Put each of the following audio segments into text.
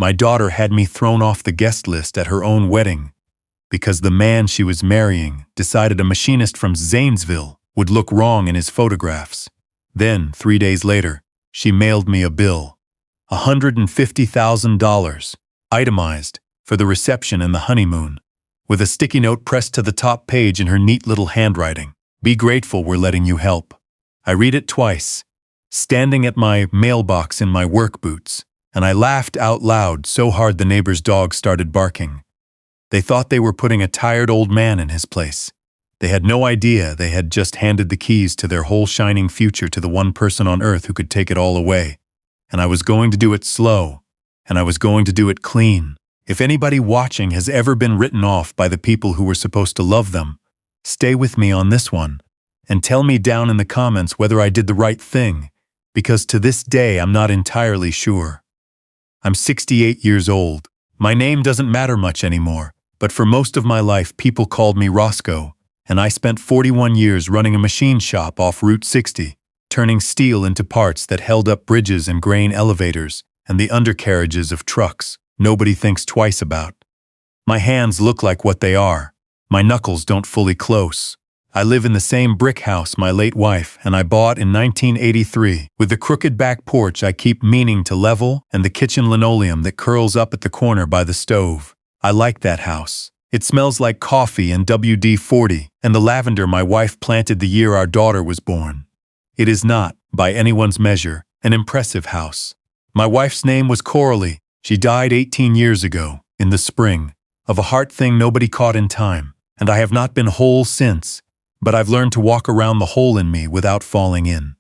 My daughter had me thrown off the guest list at her own wedding because the man she was marrying decided a machinist from Zanesville would look wrong in his photographs. Then, 3 days later, she mailed me a bill, $150,000, itemized, for the reception and the honeymoon, with a sticky note pressed to the top page in her neat little handwriting. Be grateful we're letting you help. I read it twice, standing at my mailbox in my work boots, and I laughed out loud so hard the neighbor's dog started barking. They thought they were putting a tired old man in his place. They had no idea they had just handed the keys to their whole shining future to the one person on earth who could take it all away. And I was going to do it slow, and I was going to do it clean. If anybody watching has ever been written off by the people who were supposed to love them, stay with me on this one, and tell me down in the comments whether I did the right thing, because to this day I'm not entirely sure. I'm 68 years old. My name doesn't matter much anymore, but for most of my life people called me Roscoe, and I spent 41 years running a machine shop off Route 60, turning steel into parts that held up bridges and grain elevators and the undercarriages of trucks nobody thinks twice about. My hands look like what they are. My knuckles don't fully close. I live in the same brick house my late wife and I bought in 1983, with the crooked back porch I keep meaning to level and the kitchen linoleum that curls up at the corner by the stove. I like that house. It smells like coffee and WD-40 and the lavender my wife planted the year our daughter was born. It is not, by anyone's measure, an impressive house. My wife's name was Coralie. She died 18 years ago, in the spring, of a heart thing nobody caught in time, and I have not been whole since, but I've learned to walk around the hole in me without falling in.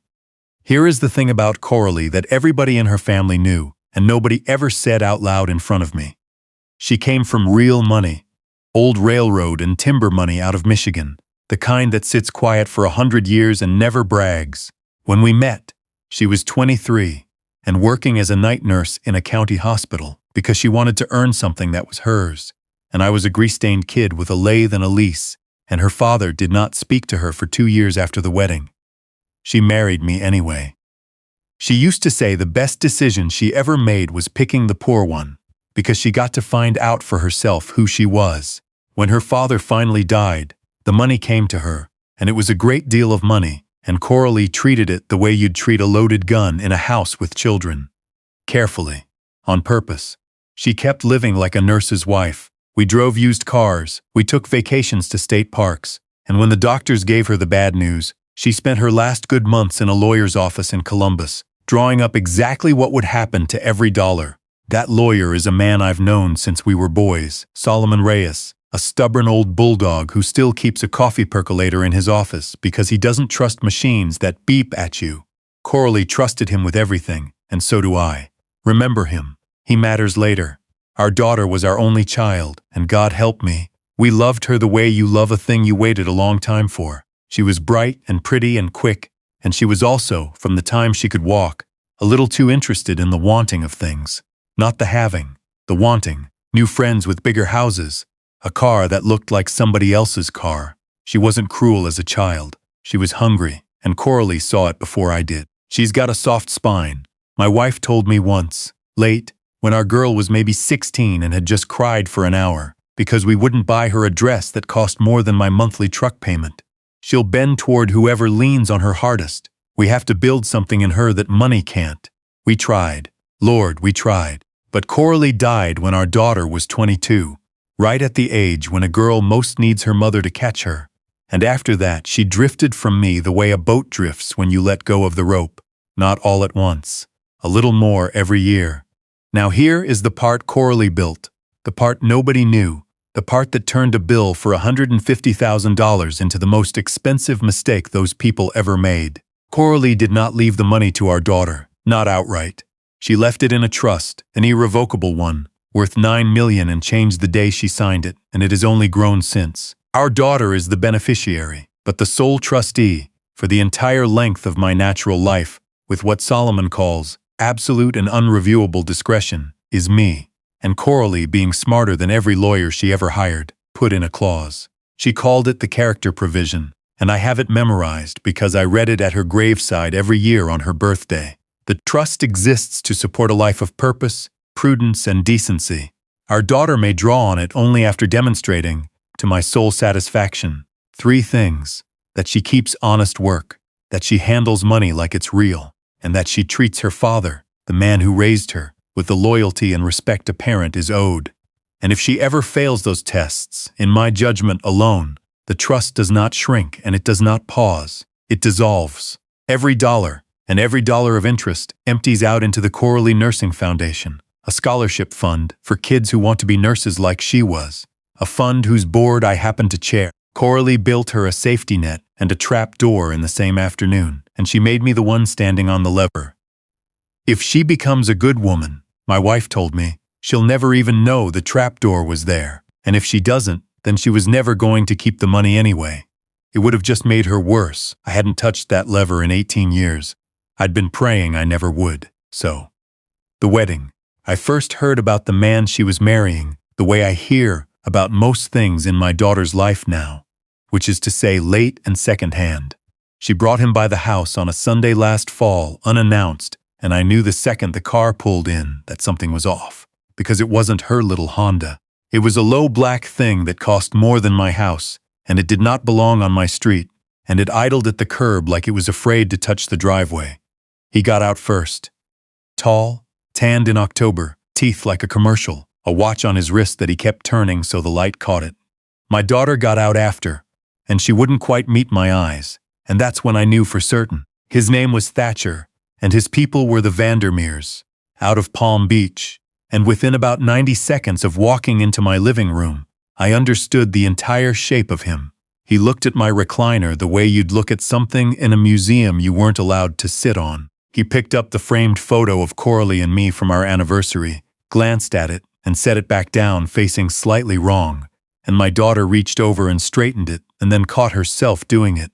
Here is the thing about Coralie that everybody in her family knew, and nobody ever said out loud in front of me. She came from real money, old railroad and timber money out of Michigan, the kind that sits quiet for 100 years and never brags. When we met, she was 23 and working as a night nurse in a county hospital because she wanted to earn something that was hers, and I was a grease-stained kid with a lathe and a lease, and her father did not speak to her for 2 years after the wedding. She married me anyway. She used to say the best decision she ever made was picking the poor one, because she got to find out for herself who she was. When her father finally died, the money came to her, and it was a great deal of money, and Coralie treated it the way you'd treat a loaded gun in a house with children. Carefully. On purpose. She kept living like a nurse's wife. We drove used cars, we took vacations to state parks, and when the doctors gave her the bad news, she spent her last good months in a lawyer's office in Columbus, drawing up exactly what would happen to every dollar. That lawyer is a man I've known since we were boys, Solomon Reyes, a stubborn old bulldog who still keeps a coffee percolator in his office because he doesn't trust machines that beep at you. Coralie trusted him with everything, and so do I. Remember him. He matters later. Our daughter was our only child, and God help me, we loved her the way you love a thing you waited a long time for. She was bright and pretty and quick, and she was also, from the time she could walk, a little too interested in the wanting of things. Not the having, the wanting. New friends with bigger houses, a car that looked like somebody else's car. She wasn't cruel as a child. She was hungry, and Coralie saw it before I did. She's got a soft spine. My wife told me once, late, when our girl was maybe 16 and had just cried for an hour, because we wouldn't buy her a dress that cost more than my monthly truck payment. She'll bend toward whoever leans on her hardest. We have to build something in her that money can't. We tried. Lord, we tried. But Coralie died when our daughter was 22. Right at the age when a girl most needs her mother to catch her. And after that, she drifted from me the way a boat drifts when you let go of the rope. Not all at once. A little more every year. Now here is the part Coralie built. The part nobody knew. The part that turned a bill for $150,000 into the most expensive mistake those people ever made. Coralie did not leave the money to our daughter. Not outright. She left it in a trust, an irrevocable one, worth $9 million and changed the day she signed it, and it has only grown since. Our daughter is the beneficiary, but the sole trustee, for the entire length of my natural life, with what Solomon calls absolute and unreviewable discretion, is me. And Coralie, being smarter than every lawyer she ever hired, put in a clause. She called it the character provision, and I have it memorized because I read it at her graveside every year on her birthday. The trust exists to support a life of purpose, prudence, and decency. Our daughter may draw on it only after demonstrating, to my sole satisfaction, 3 things: that she keeps honest work, that she handles money like it's real, and that she treats her father, the man who raised her, with the loyalty and respect a parent is owed. And if she ever fails those tests, in my judgment alone, the trust does not shrink and it does not pause. It dissolves. Every dollar, and every dollar of interest, empties out into the Coralie Nursing Foundation, a scholarship fund for kids who want to be nurses like she was, a fund whose board I happen to chair. Coralie built her a safety net and a trap door in the same afternoon, and she made me the one standing on the lever. If she becomes a good woman, my wife told me, she'll never even know the trap door was there, and if she doesn't, then she was never going to keep the money anyway. It would have just made her worse. I hadn't touched that lever in 18 years. I'd been praying I never would. So, the wedding. I first heard about the man she was marrying the way I hear about most things in my daughter's life now, which is to say late and second-hand. She brought him by the house on a Sunday last fall, unannounced, and I knew the second the car pulled in that something was off, because it wasn't her little Honda. It was a low black thing that cost more than my house, and it did not belong on my street, and it idled at the curb like it was afraid to touch the driveway. He got out first. Tall, tanned in October, teeth like a commercial, a watch on his wrist that he kept turning so the light caught it. My daughter got out after, and she wouldn't quite meet my eyes, and that's when I knew for certain. His name was Thatcher, and his people were the Vandermeers, out of Palm Beach, and within about 90 seconds of walking into my living room, I understood the entire shape of him. He looked at my recliner the way you'd look at something in a museum you weren't allowed to sit on. He picked up the framed photo of Coralie and me from our anniversary, glanced at it, and set it back down facing slightly wrong, and my daughter reached over and straightened it and then caught herself doing it.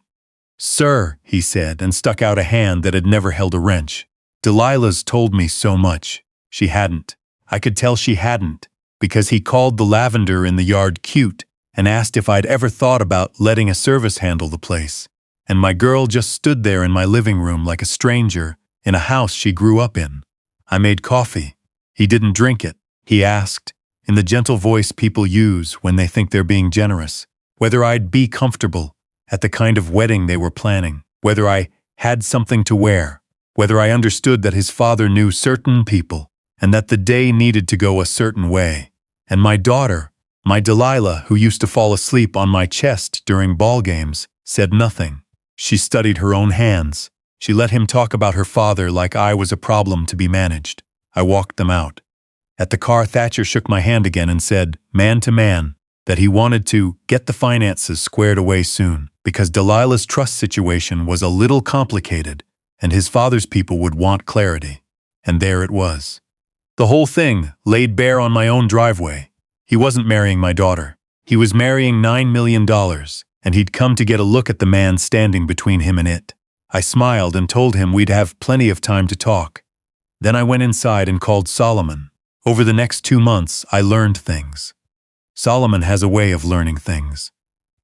"Sir," he said, and stuck out a hand that had never held a wrench. "Delilah's told me so much." She hadn't. I could tell she hadn't, because he called the lavender in the yard cute and asked if I'd ever thought about letting a service handle the place. And my girl just stood there in my living room like a stranger in a house she grew up in. I made coffee. He didn't drink it. He asked, in the gentle voice people use when they think they're being generous, whether I'd be comfortable at the kind of wedding they were planning, whether I had something to wear, whether I understood that his father knew certain people and that the day needed to go a certain way. And my daughter, my Delilah, who used to fall asleep on my chest during ball games, said nothing. She studied her own hands. She let him talk about her father like I was a problem to be managed. I walked them out. At the car, Thatcher shook my hand again and said, man to man, that he wanted to get the finances squared away soon, because Delilah's trust situation was a little complicated, and his father's people would want clarity. And there it was. The whole thing laid bare on my own driveway. He wasn't marrying my daughter. He was marrying $9 million, and he'd come to get a look at the man standing between him and it. I smiled and told him we'd have plenty of time to talk. Then I went inside and called Solomon. Over the next 2 months, I learned things. Solomon has a way of learning things.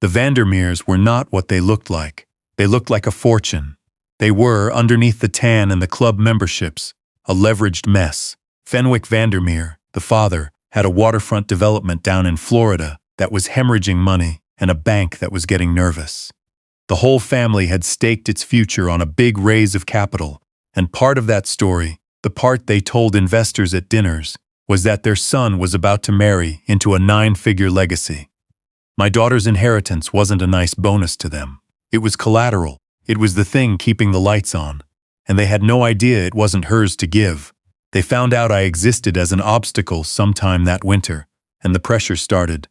The Vandermeers were not what they looked like. They looked like a fortune. They were, underneath the tan and the club memberships, a leveraged mess. Fenwick Vandermeer, the father, had a waterfront development down in Florida that was hemorrhaging money and a bank that was getting nervous. The whole family had staked its future on a big raise of capital, and part of that story, the part they told investors at dinners, was that their son was about to marry into a 9-figure legacy. My daughter's inheritance wasn't a nice bonus to them. It was collateral. It was the thing keeping the lights on, and they had no idea it wasn't hers to give. They found out I existed as an obstacle sometime that winter, and the pressure started.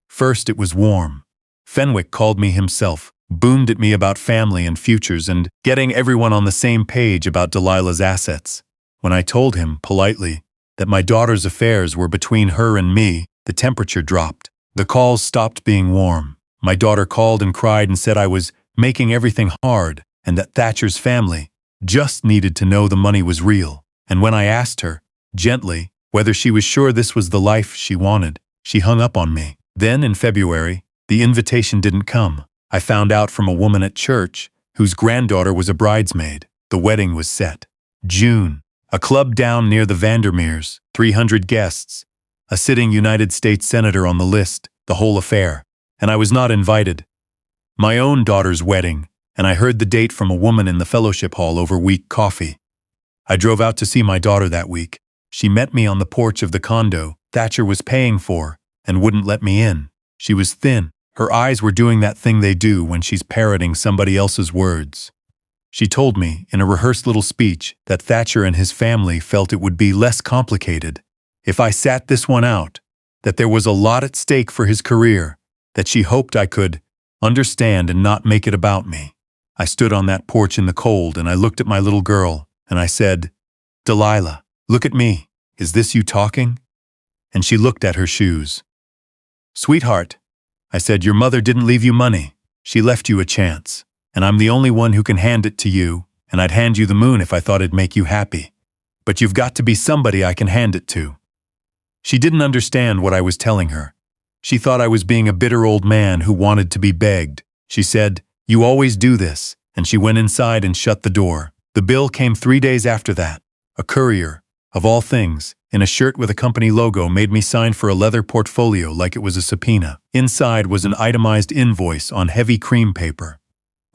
First, it was warm. Fenwick called me himself, boomed at me about family and futures and getting everyone on the same page about Delilah's assets. When I told him, politely, that my daughter's affairs were between her and me, the temperature dropped. The calls stopped being warm. My daughter called and cried and said I was making everything hard and that Thatcher's family just needed to know the money was real. And when I asked her, gently, whether she was sure this was the life she wanted, she hung up on me. Then, in February, the invitation didn't come. I found out from a woman at church, whose granddaughter was a bridesmaid. The wedding was set. June. A club down near the Vandermeers, 300 guests, a sitting United States senator on the list, the whole affair, and I was not invited. My own daughter's wedding, and I heard the date from a woman in the fellowship hall over weak coffee. I drove out to see my daughter that week. She met me on the porch of the condo Thatcher was paying for and wouldn't let me in. She was thin. Her eyes were doing that thing they do when she's parroting somebody else's words. She told me, in a rehearsed little speech, that Thatcher and his family felt it would be less complicated if I sat this one out, that there was a lot at stake for his career, that she hoped I could understand and not make it about me. I stood on that porch in the cold and I looked at my little girl and I said, "Delilah, look at me. Is this you talking?" And she looked at her shoes. "Sweetheart," I said, "your mother didn't leave you money. She left you a chance. And I'm the only one who can hand it to you, and I'd hand you the moon if I thought it'd make you happy. But you've got to be somebody I can hand it to." She didn't understand what I was telling her. She thought I was being a bitter old man who wanted to be begged. She said, "You always do this," and she went inside and shut the door. The bill came 3 days after that. A courier, of all things, in a shirt with a company logo made me sign for a leather portfolio like it was a subpoena. Inside was an itemized invoice on heavy cream paper.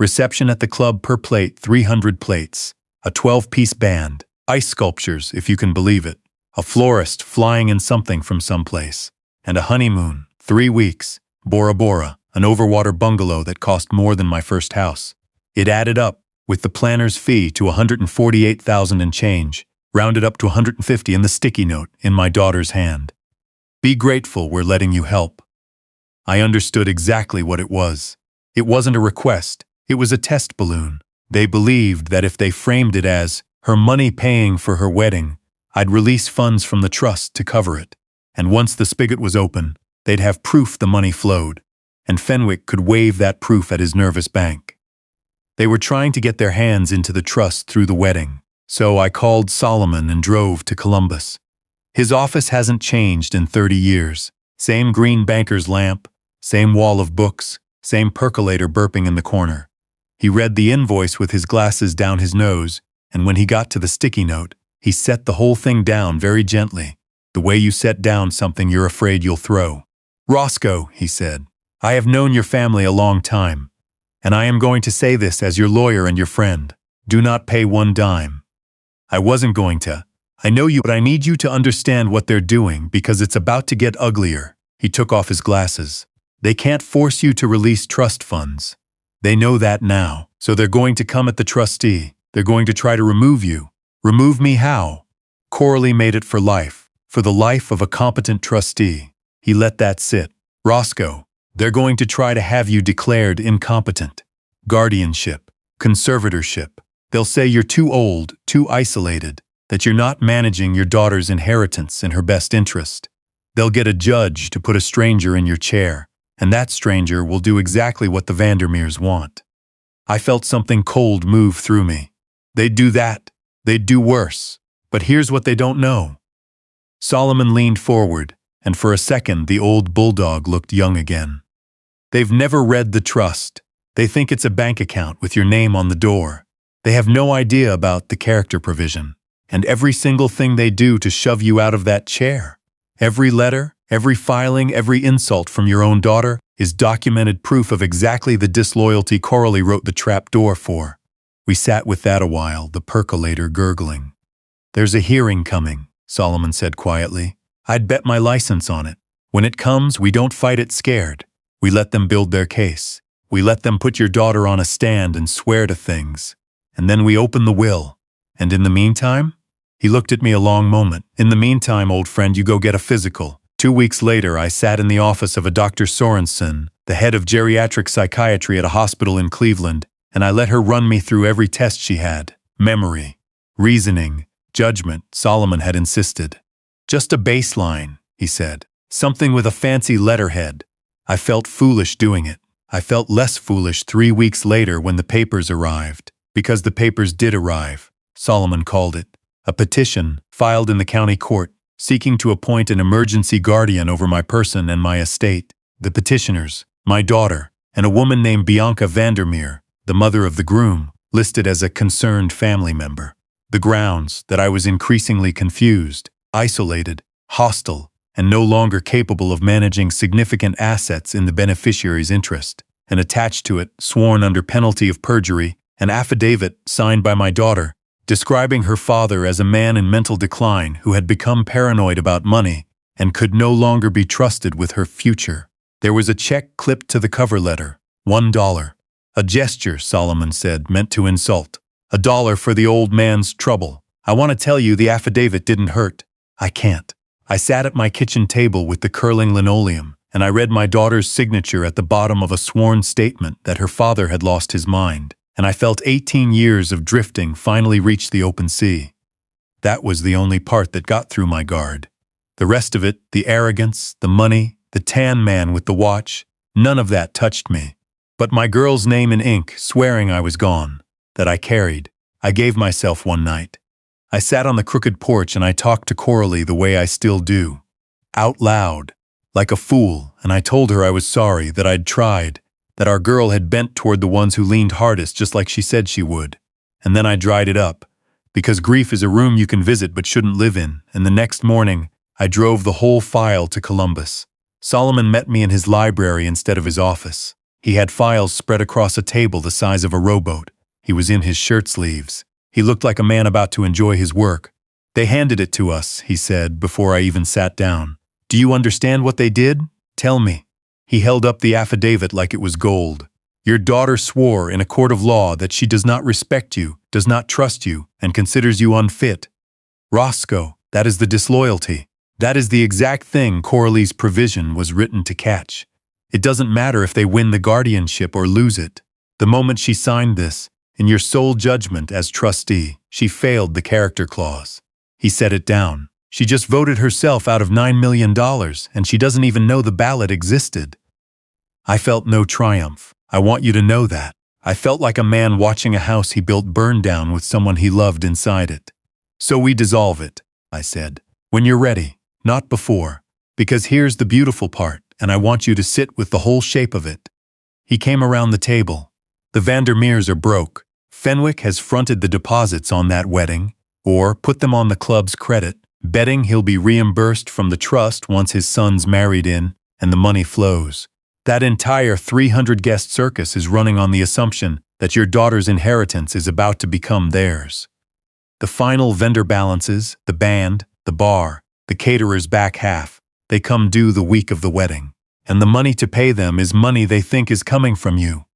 Reception at the club per plate, 300 plates. A 12-piece band. Ice sculptures, if you can believe it. A florist flying in something from someplace. And a honeymoon, 3 weeks. Bora Bora, an overwater bungalow that cost more than my first house. It added up, with the planner's fee, to $148,000 and change, rounded up to 150 in the sticky note in my daughter's hand. "Be grateful we're letting you help." I understood exactly what it was. It wasn't a request. It was a test balloon. They believed that if they framed it as her money paying for her wedding, I'd release funds from the trust to cover it. And once the spigot was open, they'd have proof the money flowed. And Fenwick could wave that proof at his nervous bank. They were trying to get their hands into the trust through the wedding. So I called Solomon and drove to Columbus. His office hasn't changed in 30 years. Same green banker's lamp, same wall of books, same percolator burping in the corner. He read the invoice with his glasses down his nose, and when he got to the sticky note, he set the whole thing down very gently, the way you set down something you're afraid you'll throw. "Roscoe," he said, "I have known your family a long time, and I am going to say this as your lawyer and your friend. Do not pay one dime." I wasn't going to. "I know you, but I need you to understand what they're doing because it's about to get uglier." He took off his glasses. "They can't force you to release trust funds. They know that now, so they're going to come at the trustee. They're going to try to remove you. Remove me how? Coralie made it for life, for the life of a competent trustee." He let that sit. "Roscoe, they're going to try to have you declared incompetent. Guardianship, conservatorship. They'll say you're too old, too isolated, that you're not managing your daughter's inheritance in her best interest. They'll get a judge to put a stranger in your chair, and that stranger will do exactly what the Vandermeers want." I felt something cold move through me. They'd do that. They'd do worse. But here's what they don't know. Solomon leaned forward, and for a second the old bulldog looked young again. "They've never read the trust. They think it's a bank account with your name on the door. They have no idea about the character provision, and every single thing they do to shove you out of that chair. Every letter, every filing, every insult from your own daughter is documented proof of exactly the disloyalty Coralie wrote the trap door for." We sat with that a while, the percolator gurgling. "There's a hearing coming," Solomon said quietly. "I'd bet my license on it. When it comes, we don't fight it scared. We let them build their case. We let them put your daughter on a stand and swear to things. And then we open the will. And in the meantime?" He looked at me a long moment. "In the meantime, old friend, you go get a physical." 2 weeks later, I sat in the office of a Dr. Sorensen, the head of geriatric psychiatry at a hospital in Cleveland, and I let her run me through every test she had. Memory, reasoning, judgment, Solomon had insisted. "Just a baseline," he said. "Something with a fancy letterhead." I felt foolish doing it. I felt less foolish 3 weeks later when the papers arrived. Because the papers did arrive, Solomon called it. A petition, filed in the county court, seeking to appoint an emergency guardian over my person and my estate. The petitioners, my daughter, and a woman named Bianca Vandermeer, the mother of the groom, listed as a concerned family member. The grounds that I was increasingly confused, isolated, hostile, and no longer capable of managing significant assets in the beneficiary's interest, and attached to it, sworn under penalty of perjury, an affidavit signed by my daughter, describing her father as a man in mental decline who had become paranoid about money and could no longer be trusted with her future. There was a check clipped to the cover letter, $1. A gesture, Solomon said, meant to insult. $1 for the old man's trouble. I want to tell you the affidavit didn't hurt. I can't. I sat at my kitchen table with the curling linoleum, and I read my daughter's signature at the bottom of a sworn statement that her father had lost his mind, and I felt 18 years of drifting finally reach the open sea. That was the only part that got through my guard. The rest of it, the arrogance, the money, the tan man with the watch, none of that touched me. But my girl's name in ink, swearing I was gone, that I carried, I gave myself one night. I sat on the crooked porch and I talked to Coralie the way I still do. Out loud, like a fool, and I told her I was sorry, that I'd tried, that our girl had bent toward the ones who leaned hardest just like she said she would. And then I dried it up, because grief is a room you can visit but shouldn't live in, and the next morning, I drove the whole file to Columbus. Solomon met me in his library instead of his office. He had files spread across a table the size of a rowboat. He was in his shirt sleeves. He looked like a man about to enjoy his work. They handed it to us, he said, before I even sat down. Do you understand what they did? Tell me. He held up the affidavit like it was gold. Your daughter swore in a court of law that she does not respect you, does not trust you, and considers you unfit. Roscoe, that is the disloyalty. That is the exact thing Coralie's provision was written to catch. It doesn't matter if they win the guardianship or lose it. The moment she signed this, in your sole judgment as trustee, she failed the character clause. He set it down. She just voted herself out of $9 million, and she doesn't even know the ballot existed. I felt no triumph. I want you to know that. I felt like a man watching a house he built burn down with someone he loved inside it. So we dissolve it, I said. When you're ready, not before. Because here's the beautiful part, and I want you to sit with the whole shape of it. He came around the table. The Vandermeers are broke. Fenwick has fronted the deposits on that wedding, or put them on the club's credit, betting he'll be reimbursed from the trust once his son's married in, and the money flows. That entire 300-guest circus is running on the assumption that your daughter's inheritance is about to become theirs. The final vendor balances, the band, the bar, the caterer's back half, they come due the week of the wedding, and the money to pay them is money they think is coming from you.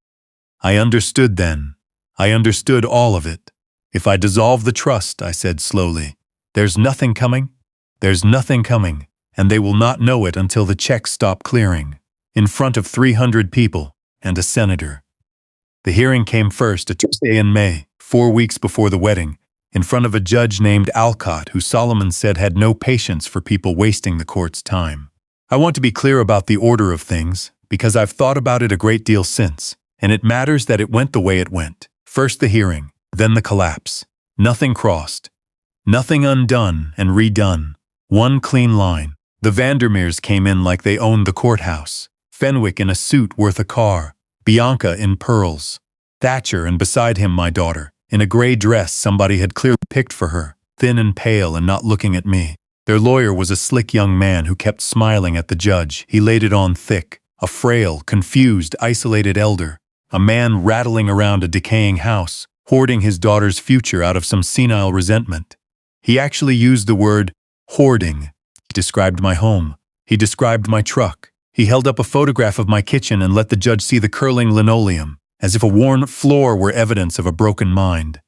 I understood then. I understood all of it. If I dissolve the trust, I said slowly, there's nothing coming. There's nothing coming, and they will not know it until the checks stop clearing, in front of 300 people and a senator. The hearing came first a Tuesday in May, 4 weeks before the wedding, in front of a judge named Alcott, who Solomon said had no patience for people wasting the court's time. I want to be clear about the order of things, because I've thought about it a great deal since, and it matters that it went the way it went. First the hearing, then the collapse. Nothing crossed. Nothing undone and redone. One clean line. The Vandermeers came in like they owned the courthouse. Fenwick in a suit worth a car. Bianca in pearls. Thatcher, and beside him my daughter, in a gray dress somebody had clearly picked for her, thin and pale and not looking at me. Their lawyer was a slick young man who kept smiling at the judge. He laid it on thick. A frail, confused, isolated elder. A man rattling around a decaying house, hoarding his daughter's future out of some senile resentment. He actually used the word hoarding. He described my home. He described my truck. He held up a photograph of my kitchen and let the judge see the curling linoleum, as if a worn floor were evidence of a broken mind.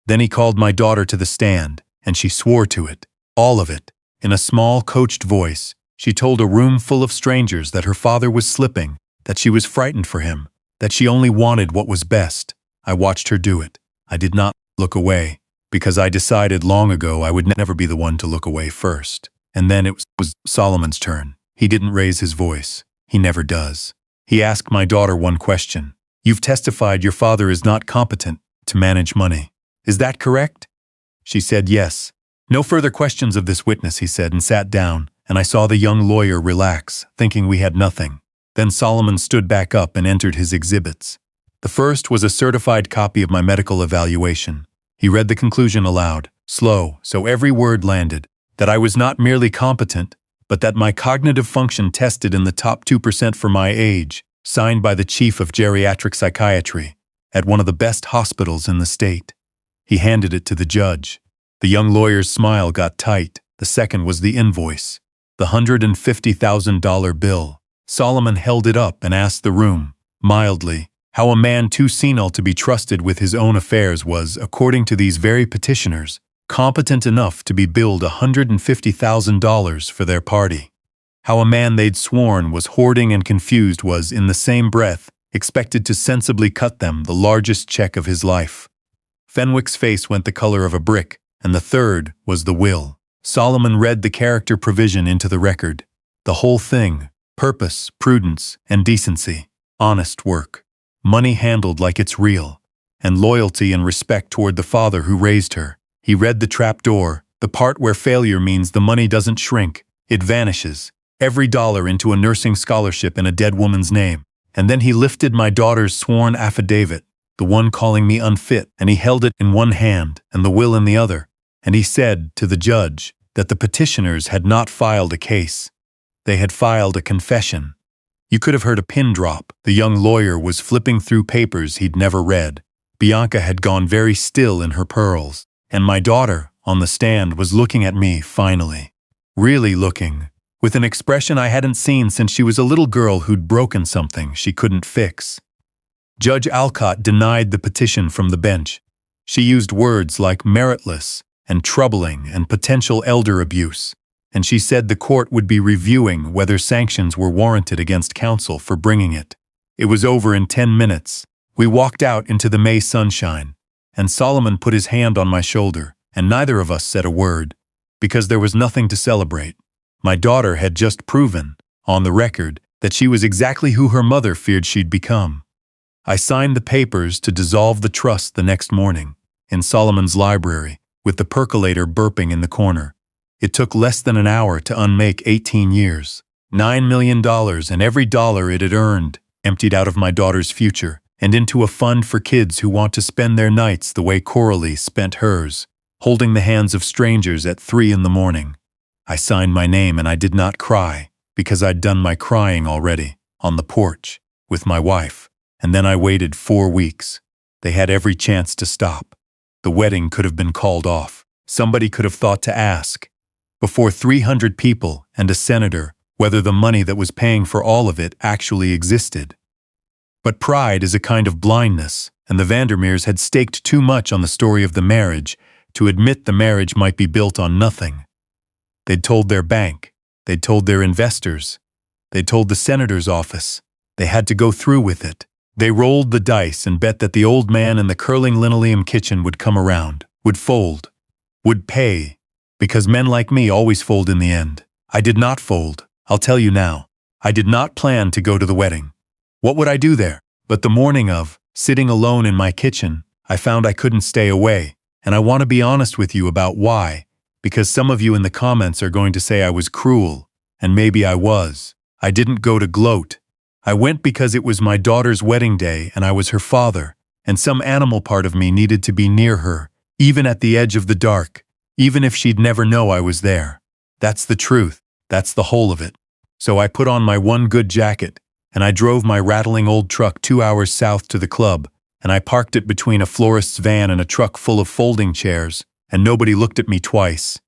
Then he called my daughter to the stand, and she swore to it, all of it. In a small, coached voice, she told a room full of strangers that her father was slipping, that she was frightened for him, that she only wanted what was best. I watched her do it. I did not look away, because I decided long ago I would never be the one to look away first. And then it was Solomon's turn. He didn't raise his voice. He never does. He asked my daughter one question. You've testified your father is not competent to manage money. Is that correct? She said yes. No further questions of this witness, he said, and sat down, and I saw the young lawyer relax, thinking we had nothing. Then Solomon stood back up and entered his exhibits. The first was a certified copy of my medical evaluation. He read the conclusion aloud. slow, so every word landed, that I was not merely competent, but that my cognitive function tested in the top 2% for my age, signed by the chief of geriatric psychiatry at one of the best hospitals in the state. He handed it to the judge. The young lawyer's smile got tight. The second was the invoice, the $150,000 bill. Solomon held it up and asked the room, mildly, how a man too senile to be trusted with his own affairs was, according to these very petitioners, competent enough to be billed $150,000 for their party. How a man they'd sworn was hoarding and confused was, in the same breath, expected to sensibly cut them the largest check of his life. Fenwick's face went the color of a brick, and the third was the will. Solomon read the character provision into the record. The whole thing: purpose, prudence, and decency, honest work, money handled like it's real, and loyalty and respect toward the father who raised her. He read the trapdoor, the part where failure means the money doesn't shrink, it vanishes, every dollar into a nursing scholarship in a dead woman's name. And then he lifted my daughter's sworn affidavit, the one calling me unfit, and he held it in one hand and the will in the other, and he said to the judge that the petitioners had not filed a case. They had filed a confession. You could have heard a pin drop. The young lawyer was flipping through papers he'd never read. Bianca had gone very still in her pearls, and my daughter, on the stand, was looking at me finally. Really looking, with an expression I hadn't seen since she was a little girl who'd broken something she couldn't fix. Judge Alcott denied the petition from the bench. She used words like meritless and troubling and potential elder abuse, and she said the court would be reviewing whether sanctions were warranted against counsel for bringing it. It was over in 10 minutes. We walked out into the May sunshine, and Solomon put his hand on my shoulder, and neither of us said a word, because there was nothing to celebrate. My daughter had just proven, on the record, that she was exactly who her mother feared she'd become. I signed the papers to dissolve the trust the next morning, in Solomon's library, with the percolator burping in the corner. It took less than an hour to unmake 18 years. $9 million, and every dollar it had earned, emptied out of my daughter's future, and into a fund for kids who want to spend their nights the way Coralie spent hers, holding the hands of strangers at 3 in the morning. I signed my name and I did not cry, because I'd done my crying already, on the porch, with my wife, and then I waited 4 weeks. They had every chance to stop. The wedding could have been called off. Somebody could have thought to ask, before 300 people and a senator, whether the money that was paying for all of it actually existed. But pride is a kind of blindness, and the Vandermeers had staked too much on the story of the marriage to admit the marriage might be built on nothing. They'd told their bank, they'd told their investors, they'd told the senator's office. They had to go through with it. They rolled the dice and bet that the old man in the curling linoleum kitchen would come around, would fold, would pay, because men like me always fold in the end. I did not fold, I'll tell you now. I did not plan to go to the wedding. What would I do there? But the morning of, sitting alone in my kitchen, I found I couldn't stay away, and I want to be honest with you about why, because some of you in the comments are going to say I was cruel, and maybe I was. I didn't go to gloat. I went because it was my daughter's wedding day and I was her father, and some animal part of me needed to be near her, even at the edge of the dark, even if she'd never know I was there. That's the truth. That's the whole of it. So I put on my one good jacket, and I drove my rattling old truck 2 hours south to the club, and I parked it between a florist's van and a truck full of folding chairs, and nobody looked at me twice.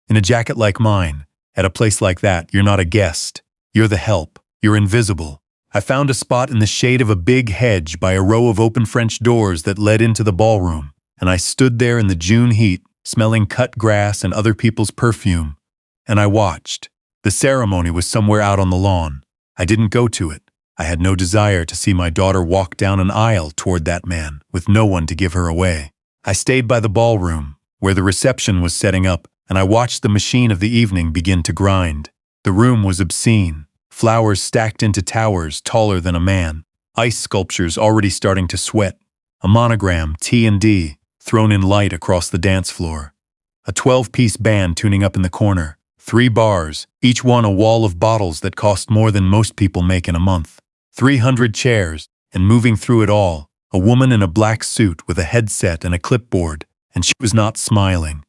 In a jacket like mine, at a place like that, you're not a guest. You're the help. You're invisible. I found a spot in the shade of a big hedge by a row of open French doors that led into the ballroom, and I stood there in the June heat, smelling cut grass and other people's perfume, and I watched. The ceremony was somewhere out on the lawn. I didn't go to it. I had no desire to see my daughter walk down an aisle toward that man, with no one to give her away. I stayed by the ballroom, where the reception was setting up, and I watched the machine of the evening begin to grind. The room was obscene. Flowers stacked into towers taller than a man. Ice sculptures already starting to sweat. A monogram, T&D, thrown in light across the dance floor. A 12-piece band tuning up in the corner. 3 bars, each one a wall of bottles that cost more than most people make in a month. 300 chairs, and moving through it all, a woman in a black suit with a headset and a clipboard, and she was not smiling.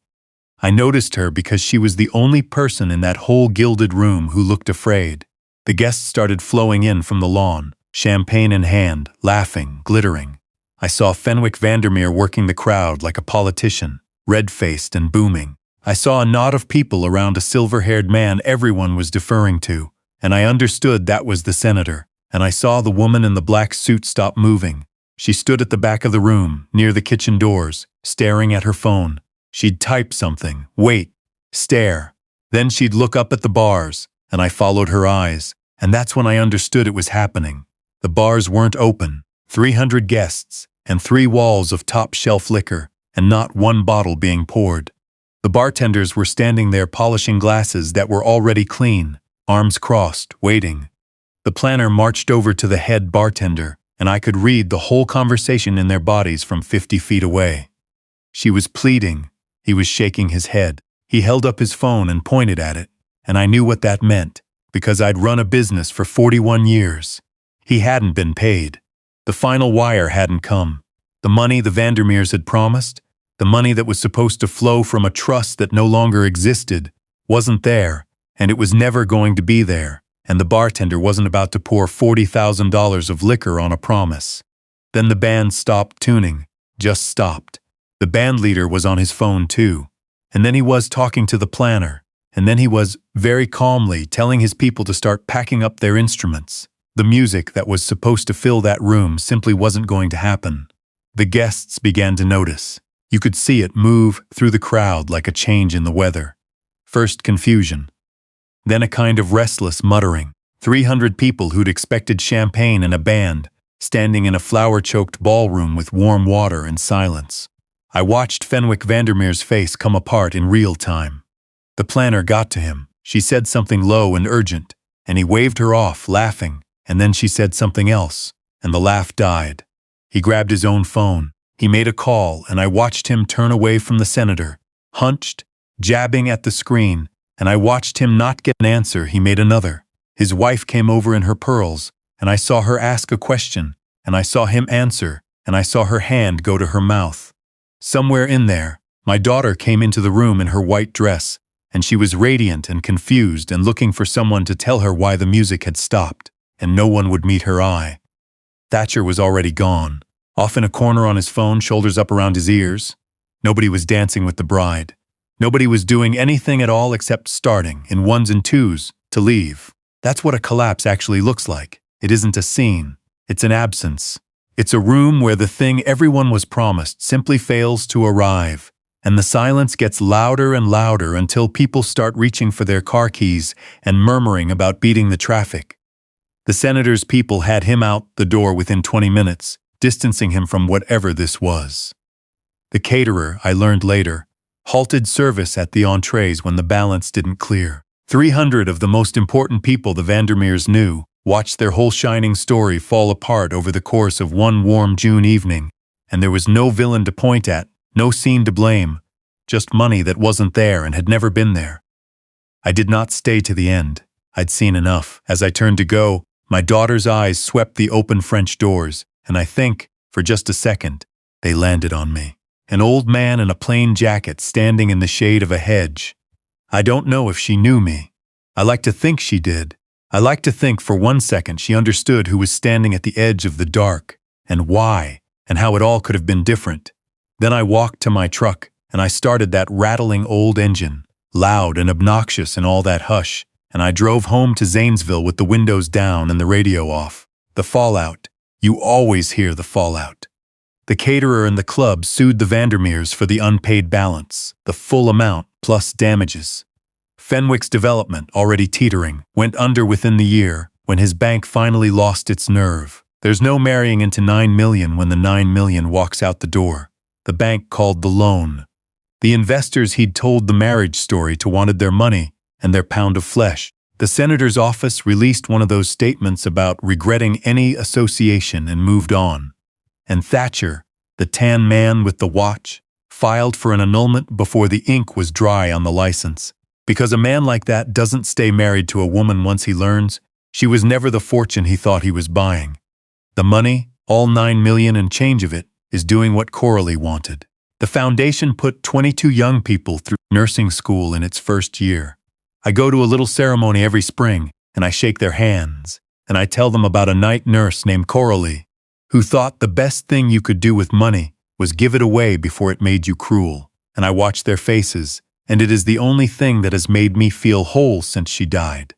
I noticed her because she was the only person in that whole gilded room who looked afraid. The guests started flowing in from the lawn, champagne in hand, laughing, glittering. I saw Fenwick Vandermeer working the crowd like a politician, red-faced and booming. I saw a knot of people around a silver-haired man everyone was deferring to, and I understood that was the senator. And I saw the woman in the black suit stop moving. She stood at the back of the room, near the kitchen doors, staring at her phone. She'd type something, wait, stare. Then she'd look up at the bars, and I followed her eyes, and that's when I understood it was happening. The bars weren't open, 300 guests, and 3 walls of top-shelf liquor, and not one bottle being poured. The bartenders were standing there polishing glasses that were already clean, arms crossed, waiting. The planner marched over to the head bartender, and I could read the whole conversation in their bodies from 50 feet away. She was pleading. He was shaking his head. He held up his phone and pointed at it, and I knew what that meant, because I'd run a business for 41 years. He hadn't been paid. The final wire hadn't come. The money the Vandermeers had promised, the money that was supposed to flow from a trust that no longer existed, wasn't there, and it was never going to be there. And the bartender wasn't about to pour $40,000 of liquor on a promise. Then the band stopped tuning, just stopped. The band leader was on his phone too. And then he was talking to the planner. And then he was, very calmly, telling his people to start packing up their instruments. The music that was supposed to fill that room simply wasn't going to happen. The guests began to notice. You could see it move through the crowd like a change in the weather. First confusion. Then a kind of restless muttering. 300 people who'd expected champagne and a band, standing in a flower-choked ballroom with warm water and silence. I watched Fenwick Vandermeer's face come apart in real time. The planner got to him. She said something low and urgent, and he waved her off, laughing, and then she said something else, and the laugh died. He grabbed his own phone. He made a call, and I watched him turn away from the senator, hunched, jabbing at the screen, and I watched him not get an answer. He made another. His wife came over in her pearls, and I saw her ask a question, and I saw him answer, and I saw her hand go to her mouth. Somewhere in there, my daughter came into the room in her white dress, and she was radiant and confused and looking for someone to tell her why the music had stopped, and no one would meet her eye. Thatcher was already gone, off in a corner on his phone, shoulders up around his ears. Nobody was dancing with the bride. Nobody was doing anything at all except starting, in ones and twos, to leave. That's what a collapse actually looks like. It isn't a scene. It's an absence. It's a room where the thing everyone was promised simply fails to arrive, and the silence gets louder and louder until people start reaching for their car keys and murmuring about beating the traffic. The senator's people had him out the door within 20 minutes, distancing him from whatever this was. The caterer, I learned later, halted service at the entrees when the balance didn't clear. 300 of the most important people the Vandermeers knew watched their whole shining story fall apart over the course of one warm June evening, and there was no villain to point at, no scene to blame, just money that wasn't there and had never been there. I did not stay to the end. I'd seen enough. As I turned to go, my daughter's eyes swept the open French doors, and I think, for just a second, they landed on me. An old man in a plain jacket standing in the shade of a hedge. I don't know if she knew me. I like to think she did. I like to think for 1 second she understood who was standing at the edge of the dark, and why, and how it all could have been different. Then I walked to my truck, and I started that rattling old engine, loud and obnoxious in all that hush, and I drove home to Zanesville with the windows down and the radio off. The fallout. You always hear the fallout. The caterer and the club sued the Vandermeers for the unpaid balance, the full amount plus damages. Fenwick's development, already teetering, went under within the year when his bank finally lost its nerve. There's no marrying into $9 million when the $9 million walks out the door. The bank called the loan. The investors he'd told the marriage story to wanted their money and their pound of flesh. The senator's office released one of those statements about regretting any association and moved on. And Thatcher, the tan man with the watch, filed for an annulment before the ink was dry on the license. Because a man like that doesn't stay married to a woman once he learns she was never the fortune he thought he was buying. The money, all $9 million and change of it, is doing what Coralie wanted. The foundation put 22 young people through nursing school in its first year. I go to a little ceremony every spring, and I shake their hands, and I tell them about a night nurse named Coralie, who thought the best thing you could do with money was give it away before it made you cruel. And I watch their faces, and it is the only thing that has made me feel whole since she died.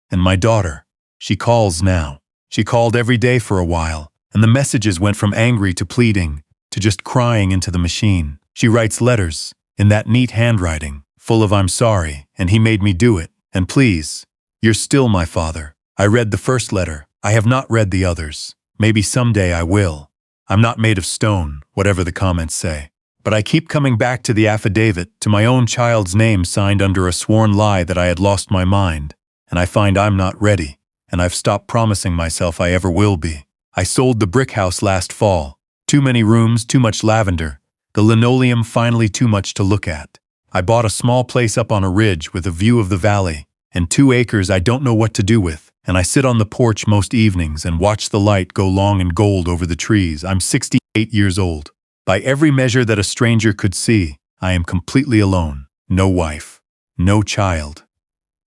And my daughter, she calls now. She called every day for a while, and the messages went from angry to pleading, to just crying into the machine. She writes letters, in that neat handwriting, full of "I'm sorry, and he made me do it, and please, you're still my father." I read the first letter. I have not read the others. Maybe someday I will. I'm not made of stone, whatever the comments say. But I keep coming back to the affidavit, to my own child's name signed under a sworn lie that I had lost my mind, and I find I'm not ready, and I've stopped promising myself I ever will be. I sold the brick house last fall. Too many rooms, too much lavender, the linoleum finally too much to look at. I bought a small place up on a ridge with a view of the valley, and 2 acres I don't know what to do with, and I sit on the porch most evenings and watch the light go long and gold over the trees. I'm 68 years old. By every measure that a stranger could see, I am completely alone. No wife, no child.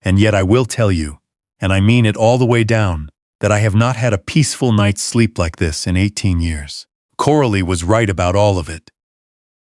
And yet I will tell you, and I mean it all the way down, that I have not had a peaceful night's sleep like this in 18 years. Coralie was right about all of it.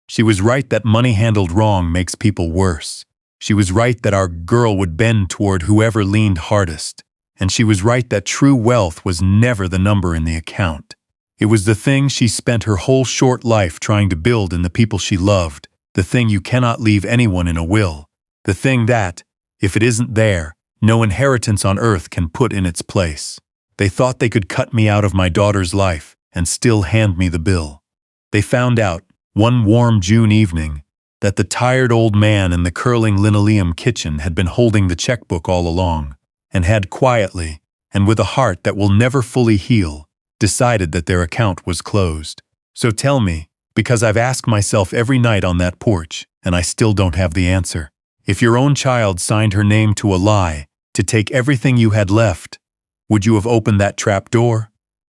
She was right that money handled wrong makes people worse. She was right that our girl would bend toward whoever leaned hardest. And she was right that true wealth was never the number in the account. It was the thing she spent her whole short life trying to build in the people she loved, the thing you cannot leave anyone in a will, the thing that, if it isn't there, no inheritance on earth can put in its place. They thought they could cut me out of my daughter's life and still hand me the bill. They found out, one warm June evening, that the tired old man in the curling linoleum kitchen had been holding the checkbook all along, and had quietly, and with a heart that will never fully heal, decided that their account was closed. So tell me, because I've asked myself every night on that porch, and I still don't have the answer, if your own child signed her name to a lie, to take everything you had left, would you have opened that trap door?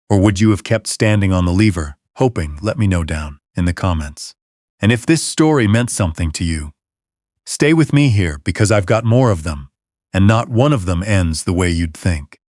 Or would you have kept standing on the lever, hoping? Let me know down in the comments. And if this story meant something to you, stay with me here because I've got more of them, and not one of them ends the way you'd think.